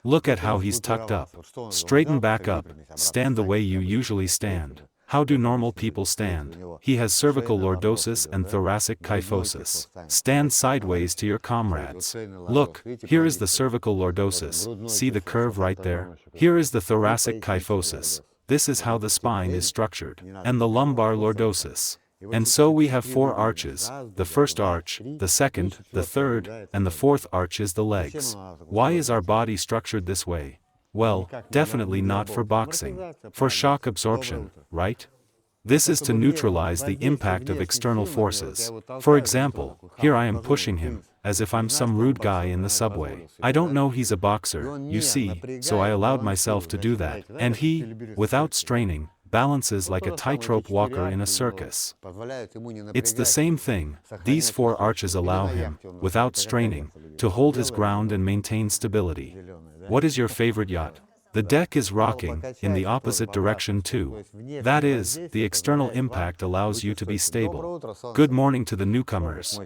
Look at how he's tucked up. Straighten back up, stand the way you usually stand. How do normal people stand? He has cervical lordosis and thoracic kyphosis. Stand sideways to your comrades. Look, here is the cervical lordosis, see the curve right there? Here is the thoracic kyphosis. This is how the spine is structured. And the lumbar lordosis. And so we have 4 arches, the first arch, the second, the third, and the fourth arch is the legs. Why is our body structured this way? Well, definitely not for boxing. For shock absorption, right? This is to neutralize the impact of external forces. For example, here I am pushing him, as if I'm some rude guy in the subway. I don't know he's a boxer, you see, so I allowed myself to do that. And he, without straining, balances like a tightrope walker in a circus. It's the same thing, these 4 arches allow him, without straining, to hold his ground and maintain stability. What is your favorite yacht? The deck is rocking, in the opposite direction too. That is, the external impact allows you to be stable. Good morning to the newcomers.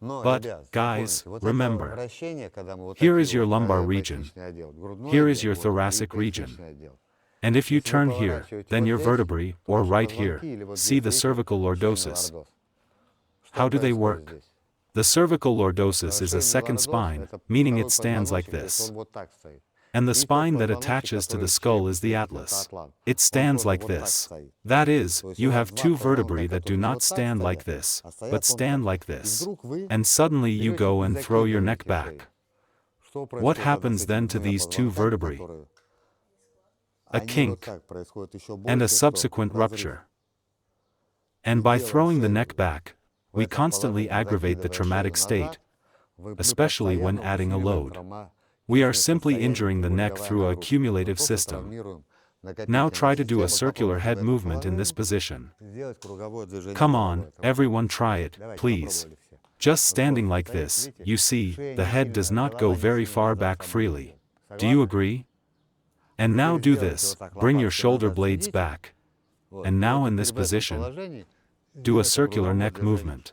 But, guys, remember, here is your lumbar region. Here is your thoracic region. And if you turn here, then your vertebrae, or right here, see the cervical lordosis. How do they work? The cervical lordosis is a second spine, meaning it stands like this. And the spine that attaches to the skull is the atlas. It stands like this. That is, you have 2 vertebrae that do not stand like this, but stand like this. And suddenly you go and throw your neck back. What happens then to these 2 vertebrae? A kink, and a subsequent rupture. And by throwing the neck back, we constantly aggravate the traumatic state, especially when adding a load. We are simply injuring the neck through a cumulative system. Now try to do a circular head movement in this position. Come on, everyone try it, please. Just standing like this, you see, the head does not go very far back freely. Do you agree? And now do this, bring your shoulder blades back. And now in this position, do a circular neck movement.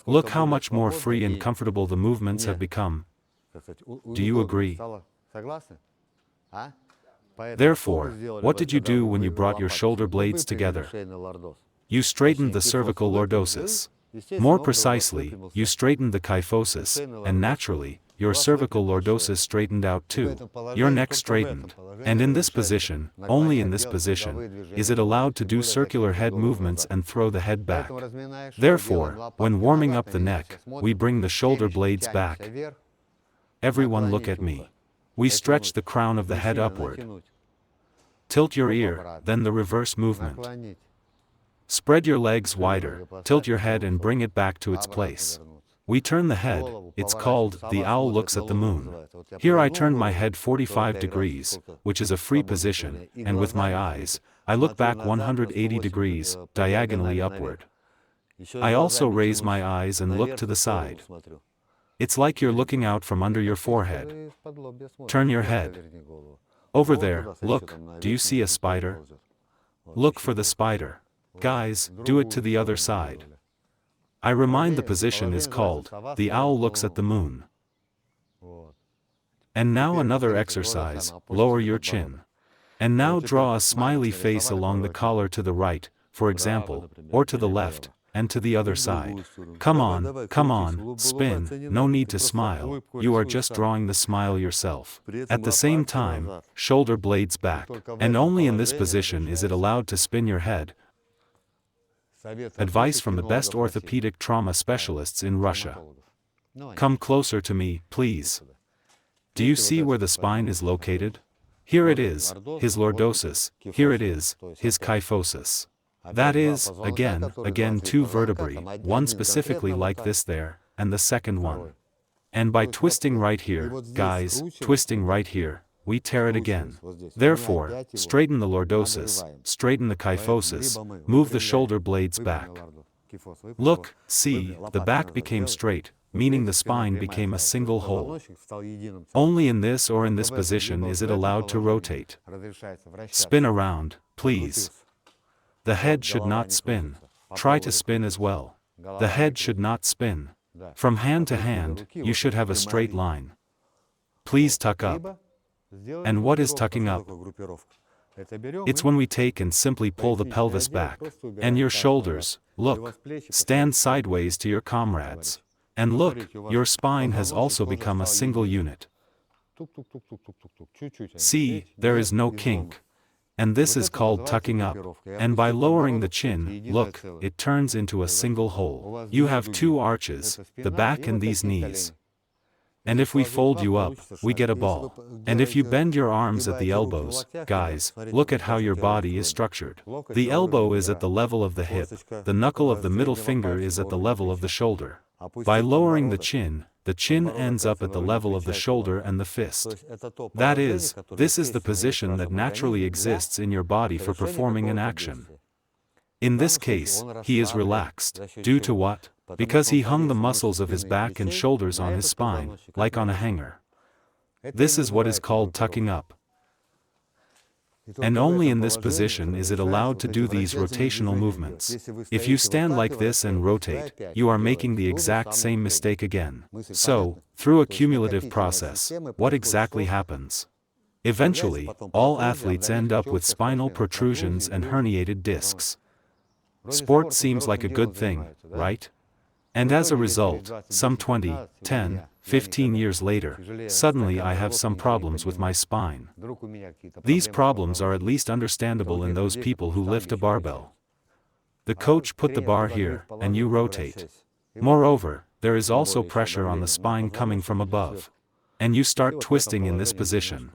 Look how much more free and comfortable the movements have become. Do you agree? Therefore, what did you do when you brought your shoulder blades together? You straightened the cervical lordosis. More precisely, you straightened the kyphosis, and naturally, your cervical lordosis straightened out too. Your neck straightened. And in this position, only in this position, is it allowed to do circular head movements and throw the head back. Therefore, when warming up the neck, we bring the shoulder blades back. Everyone look at me. We stretch the crown of the head upward. Tilt your ear, then the reverse movement. Spread your legs wider, tilt your head and bring it back to its place. We turn the head, it's called, the owl looks at the moon. Here I turned my head 45 degrees, which is a free position, and with my eyes, I look back 180 degrees, diagonally upward. I also raise my eyes and look to the side. It's like you're looking out from under your forehead. Turn your head. Over there, look, do you see a spider? Look for the spider. Guys, do it to the other side. I remind the position is called, the owl looks at the moon. And now another exercise, lower your chin. And now draw a smiley face along the collar to the right, for example, or to the left, and to the other side. Come on, spin, no need to smile, you are just drawing the smile yourself. At the same time, shoulder blades back. And only in this position is it allowed to spin your head. Advice from the best orthopedic trauma specialists in Russia. Come closer to me, please. Do you see where the spine is located? Here it is, his lordosis, here it is, his kyphosis. That is, again 2 vertebrae, one specifically like this there, and the second one. And by twisting right here, guys, twisting right here, we tear it again. Therefore, straighten the lordosis, straighten the kyphosis, move the shoulder blades back. Look, see, the back became straight, meaning the spine became a single whole. Only in this or in this position is it allowed to rotate. Spin around, please. The head should not spin. Try to spin as well. The head should not spin. From hand to hand, you should have a straight line. Please tuck up. And what is tucking up? It's when we take and simply pull the pelvis back. And your shoulders, look, stand sideways to your comrades. And look, your spine has also become a single unit. See, there is no kink. And this is called tucking up. And by lowering the chin, look, it turns into a single hole. You have two arches, the back and these knees. And if we fold you up, we get a ball. And if you bend your arms at the elbows, guys, look at how your body is structured. The elbow is at the level of the hip, the knuckle of the middle finger is at the level of the shoulder. By lowering the chin ends up at the level of the shoulder and the fist. That is, this is the position that naturally exists in your body for performing an action. In this case, he is relaxed. Due to what? Because he hung the muscles of his back and shoulders on his spine, like on a hanger. This is what is called tucking up. And only in this position is it allowed to do these rotational movements. If you stand like this and rotate, you are making the exact same mistake again. So, through a cumulative process, what exactly happens? Eventually, all athletes end up with spinal protrusions and herniated discs. Sport seems like a good thing, right? And as a result, some 20, 10, 15 years later, suddenly I have some problems with my spine. These problems are at least understandable in those people who lift a barbell. The coach put the bar here, and you rotate. Moreover, there is also pressure on the spine coming from above. And you start twisting in this position.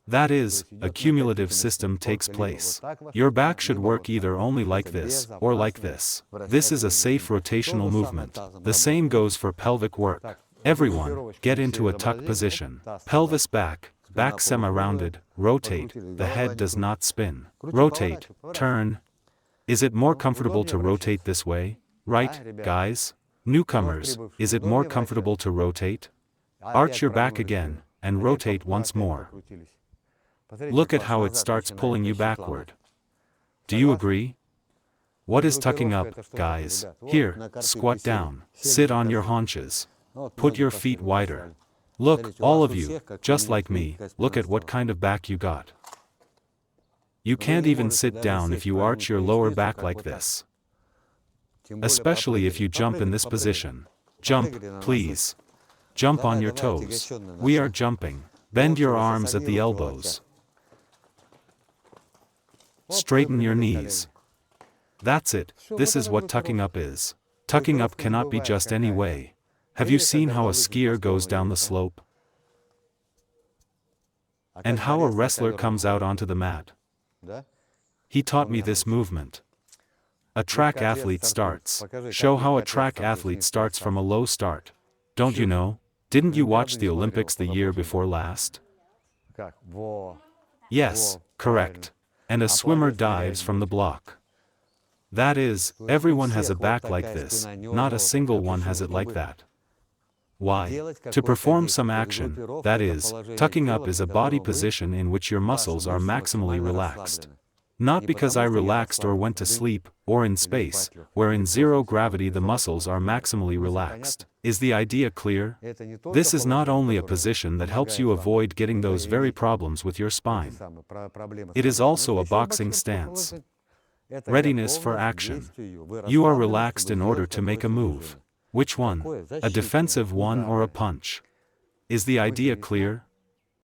That is, a cumulative system takes place. Your back should work either only like this, or like this. This is a safe rotational movement. The same goes for pelvic work. Everyone, get into a tuck position. Pelvis back, back semi-rounded, rotate, the head does not spin. Rotate, turn. Is it more comfortable to rotate this way? Right, guys? Newcomers, is it more comfortable to rotate? Arch your back again, and rotate once more. Look at how it starts pulling you backward. Do you agree? What is tucking up, guys? Here, squat down, sit on your haunches. Put your feet wider. Look, all of you, just like me, look at what kind of back you got. You can't even sit down if you arch your lower back like this. Especially if you jump in this position. Jump, please. Jump on your toes. We are jumping. Bend your arms at the elbows. Straighten your knees. That's it, this is what tucking up is. Tucking up cannot be just any way. Have you seen how a skier goes down the slope? And how a wrestler comes out onto the mat? He taught me this movement. A track athlete starts. Show how a track athlete starts from a low start. Don't you know? Didn't you watch the Olympics the year before last? Yes, correct. And a swimmer dives from the block. That is, everyone has a back like this, not a single one has it like that. Why? To perform some action, that is, tucking up is a body position in which your muscles are maximally relaxed. Not because I relaxed or went to sleep, or in space, where in zero gravity the muscles are maximally relaxed. Is the idea clear? This is not only a position that helps you avoid getting those very problems with your spine. It is also a boxing stance. Readiness for action. You are relaxed in order to make a move. Which one? A defensive one or a punch? Is the idea clear?